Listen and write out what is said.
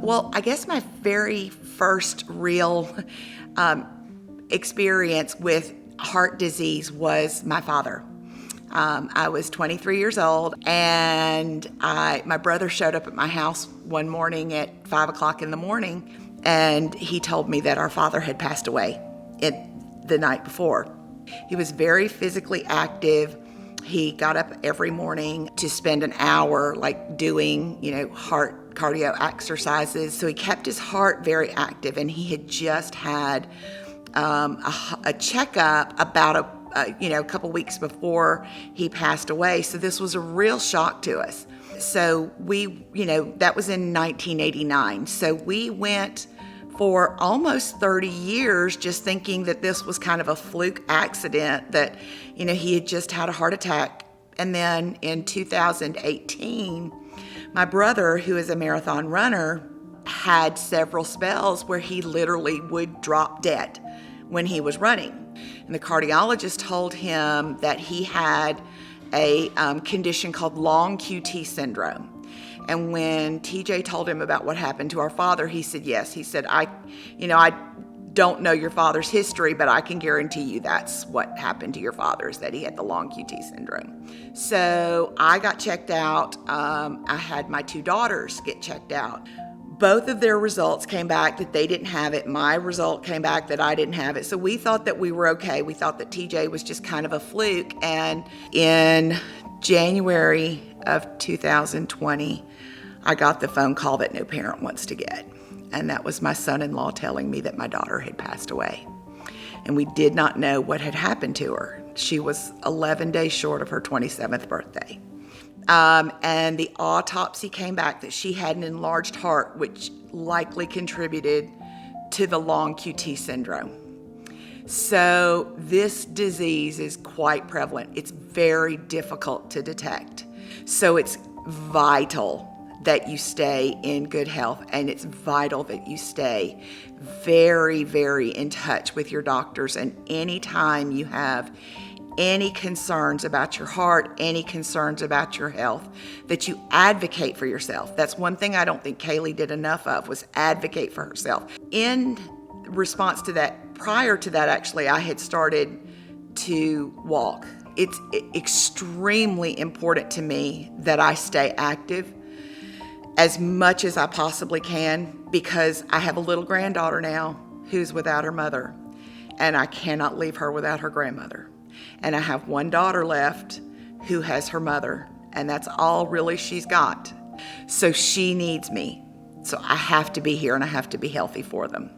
Well, I guess my very first real experience with heart disease was my father. I was 23 years old, and my brother showed up at my house one morning at 5 o'clock in the morning, and he told me that our father had passed away the night before. He was very physically active. He got up every morning to spend an hour doing, heart cardio exercises. So he kept his heart very active, and he had just had a checkup about a couple weeks before he passed away. So this was a real shock to us. So that was in 1989. So we went for almost 30 years just thinking that this was kind of a fluke accident, that, he had just had a heart attack. And then in 2018, my brother, who is a marathon runner, had several spells where he literally would drop dead when he was running. And the cardiologist told him that he had a condition called long QT syndrome. And when TJ told him about what happened to our father, he said yes. He said, I don't know your father's history, but I can guarantee you that's what happened to your father, is that he had the long QT syndrome. So I got checked out. I had my two daughters get checked out. Both of their results came back that they didn't have it. My result came back that I didn't have it. So we thought that we were okay. We thought that TJ was just kind of a fluke. And in January of 2020, I got the phone call that no parent wants to get. And that was my son-in-law telling me that my daughter had passed away. And we did not know what had happened to her. She was 11 days short of her 27th birthday. And the autopsy came back that she had an enlarged heart, which likely contributed to the long QT syndrome. So this disease is quite prevalent. It's very difficult to detect. So it's vital that you stay in good health, and it's vital that you stay very, very in touch with your doctors. And anytime you have any concerns about your heart, any concerns about your health, that you advocate for yourself. That's one thing I don't think Kaylee did enough of, was advocate for herself. In response to that, prior to that actually, I had started to walk. It's extremely important to me that I stay active as much as I possibly can, because I have a little granddaughter now who's without her mother, and I cannot leave her without her grandmother. And I have one daughter left who has her mother, and that's all really she's got. So she needs me. So I have to be here, and I have to be healthy for them.